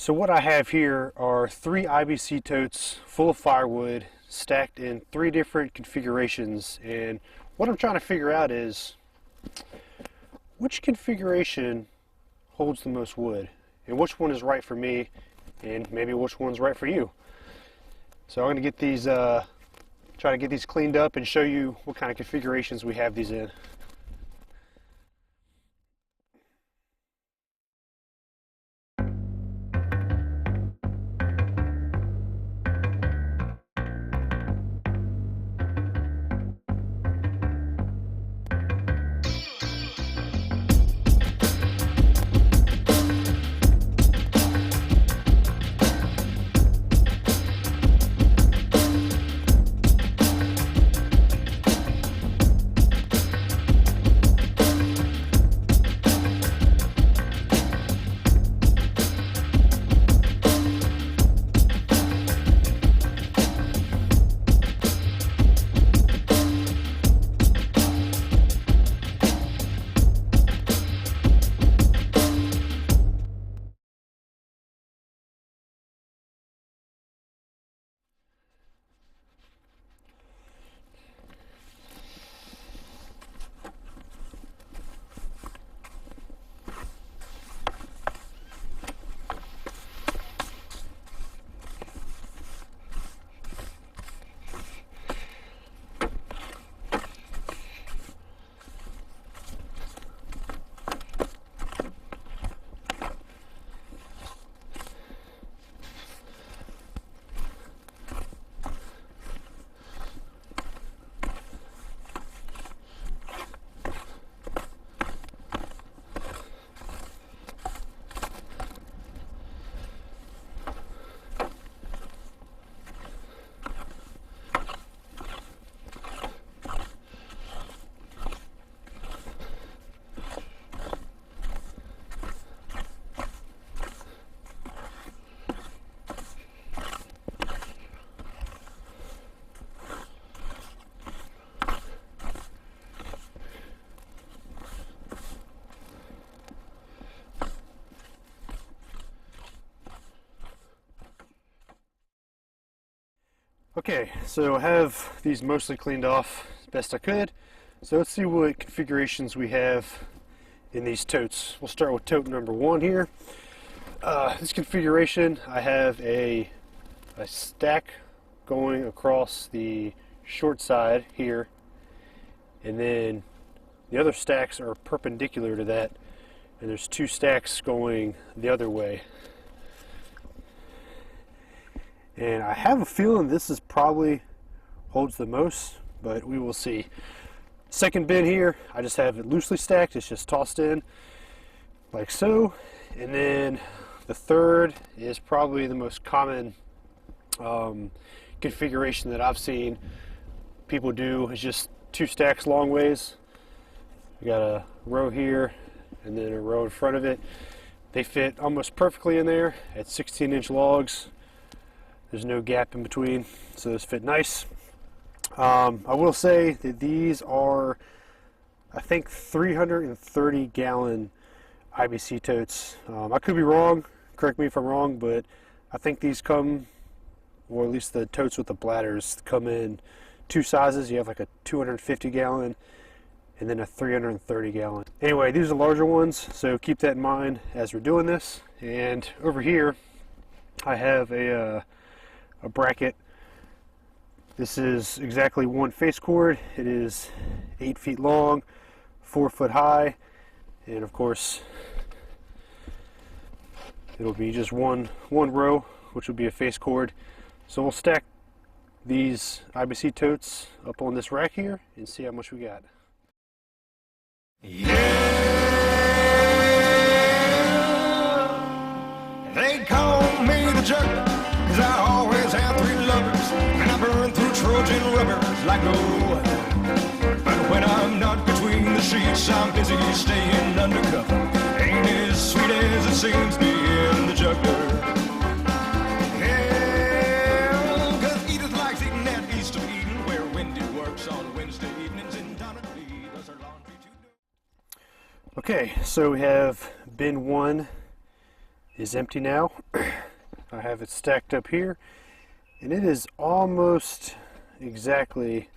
So what I have here are 3 IBC totes full of firewood stacked in 3 different configurations, and what I'm trying to figure out is which configuration holds the most wood and which one is right for me and maybe which one's right for you. So I'm going to get these try to get these cleaned up and show you what kind of configurations we have these in. Okay, so I have these mostly cleaned off as best I could. So let's see what configurations we have in these totes. We'll start with tote number 1 here. This configuration, I have a stack going across the short side here, and then the other stacks are perpendicular to that, and there's 2 stacks going the other way. And I have a feeling this is probably holds the most, but we will see. Second bin here, I just have it loosely stacked. It's just tossed in like so. And then the third is probably the most common configuration that I've seen people do. It's just 2 stacks long ways. We got a row here and then a row in front of it. They fit almost perfectly in there at 16-inch logs. There's no gap in between, so those fit nice. I will say that these are, I think, 330-gallon IBC totes. I could be wrong, correct me if I'm wrong, but I think these come, or at least the totes with the bladders, come in 2 sizes. You have like a 250-gallon and then a 330-gallon. Anyway, these are larger ones, so keep that in mind as we're doing this. And over here, I have a bracket. This is exactly 1 face cord. It is 8 feet long, 4 foot high, and of course it'll be just one row, which will be a face cord. So we'll stack these IBC totes up on this rack here and see how much we got. Yeah, they call me the juggler, 'cause I always have 3 lovers, and I burn through Trojan rubbers like no other. But when I'm not between the sheets, I'm busy staying undercover. Ain't as sweet as it seems being the juggler. Yeah, 'cause Edith likes eating at East of Eden, where Wendy works on Wednesday evenings, and Donna Lee does her laundry too. Okay, so we have bin 1 is empty now. I have it stacked up here, and it is almost exactly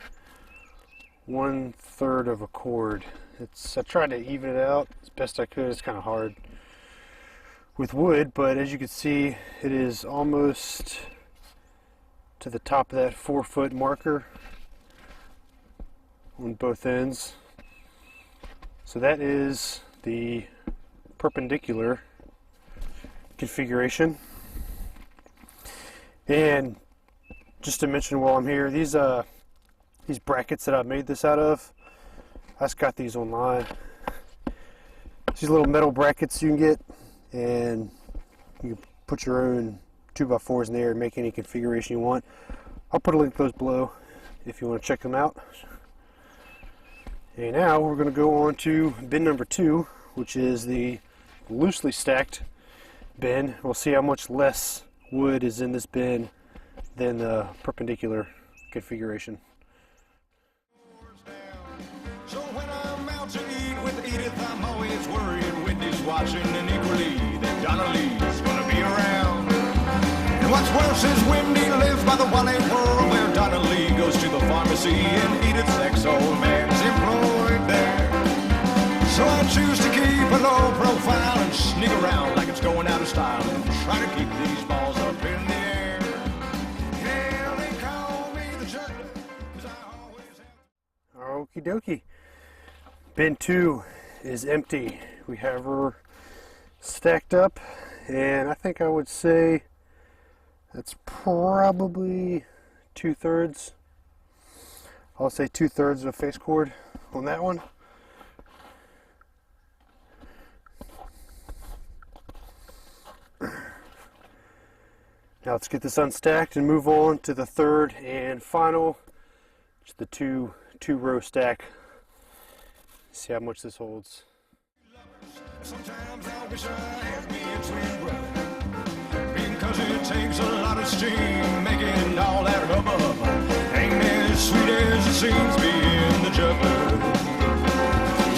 1/3 of a cord. I tried to even it out as best I could. It's kind of hard with wood, but as you can see, it is almost to the top of that 4-foot marker on both ends. So that is the perpendicular configuration. And just to mention while I'm here, these brackets that I made this out of, I just got these online. These little metal brackets you can get, and you can put your own 2x4s in there and make any configuration you want. I'll put a link to those below if you want to check them out. And now we're going to go on to bin number 2, which is the loosely stacked bin. We'll see how much less wood is in this bin than the perpendicular configuration. So when I'm out to eat with Edith, I'm always worried Wendy's watching, and equally that Donnelly's gonna be around. And what's worse is Wendy lives by the Wally world, where Donnelly goes to the pharmacy and Edith's ex-old man's employed there. So I choose to keep a low profile and sneak around like it's going out of style and try to keep these balls up in the air. Yeah, they call me the juggler, 'cause I always have. Okie dokie. Bin 2 is empty. We have her stacked up, and I think I would say that's probably 2/3. I'll say 2/3 of a face cord on that one. Now let's get this unstacked and move on to the third and final, which is the two-row stack. See how much this holds. Sometimes I wish I had me a twin brother, because it takes a lot of steam making all that rubber. Ain't as sweet as it seems being the juggler.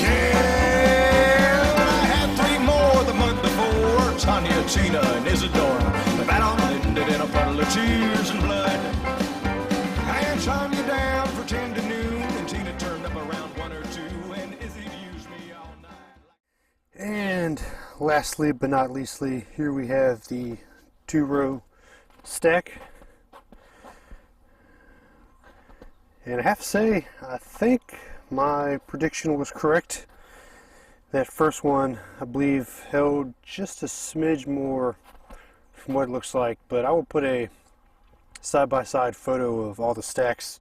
Yeah, I had 3 more the month before, Tanya, Tina, and Isadora. That all ended in a puddle of tears and blood. I had Tanya down for 10 to noon, and Tina turned up around 1 or 2, and Izzy used me all night. And lastly but not leastly, here we have the 2-row stack. And I have to say, I think my prediction was correct. That first one, I believe, held just a smidge more from what it looks like, but I will put a side-by-side photo of all the stacks.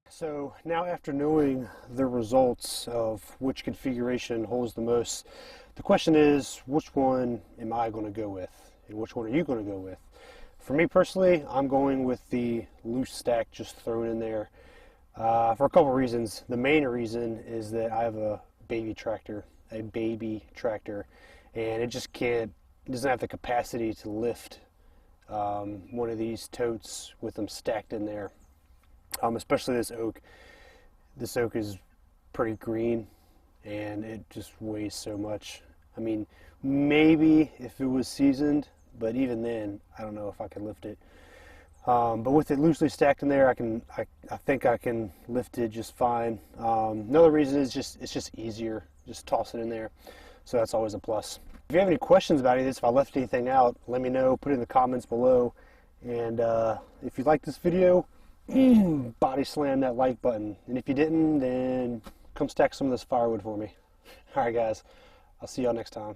So now, after knowing the results of which configuration holds the most, the question is, which one am I going to go with, and which one are you going to go with? For me personally, I'm going with the loose stack just thrown in there for a couple reasons. The main reason is that I have a baby tractor, and it just doesn't have the capacity to lift one of these totes with them stacked in there. Especially this oak. This oak is pretty green, and it just weighs so much. I mean, maybe if it was seasoned, but even then, I don't know if I can lift it. But with it loosely stacked in there, I think I can lift it just fine. Another reason is it's just easier. Just toss it in there. So that's always a plus. If you have any questions about any of this, if I left anything out, let me know. Put it in the comments below. And if you like this video, body slam that like button, and if you didn't, then come stack some of this firewood for me. Alright guys, I'll see y'all next time.